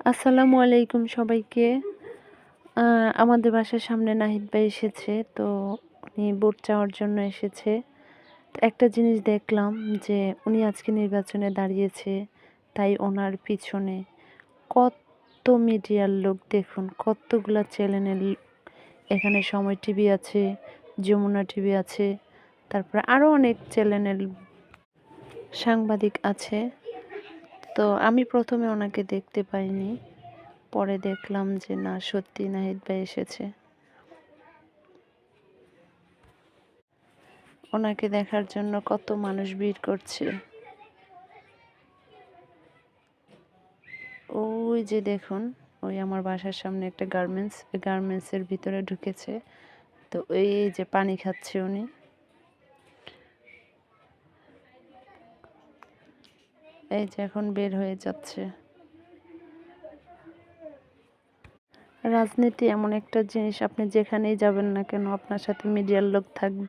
আসসালামু আলাইকুম সবাইকে। আ আমাদের বাসার সামনে নাহিদ ভাই এসেছে। তো উনি ভোট চাওয়ার জন্য এসেছে। তো একটা জিনিস দেখলাম যে উনি আজকে নির্বাচনে দাঁড়িয়েছে। তাই ওনার পিছনে কত মিডিয়ার লোক দেখুন, কতগুলা চ্যানেলের এখানে সময় টিভি আছে, যমুনা টিভি আছে, তারপরে আরও অনেক চ্যানেলের সাংবাদিক আছে। তো আমি ১ম এ ওনাকে দেখতে পাইনি। পরে দেখলাম যে না, সত্যি নাহিদ ভাই এসেছে। ওনাকে দেখার জন্য কত মানুষ ভিড় করছে। ওই যে দেখুন, ওই আমার বাসার সামনে একটা গার্মেন্টস, ওই গার্মেন্টসের ভিতরে ঢুকেছে। তো এই যে পানি খাচ্ছে উনি। এই যে এখন বের হয়ে যাচ্ছে। রাজনীতি এমন একটা জিনিস, আপনি যেখানেই যাবেন না কেন আপনার সাথে মিডিয়ার লোক থাকবে।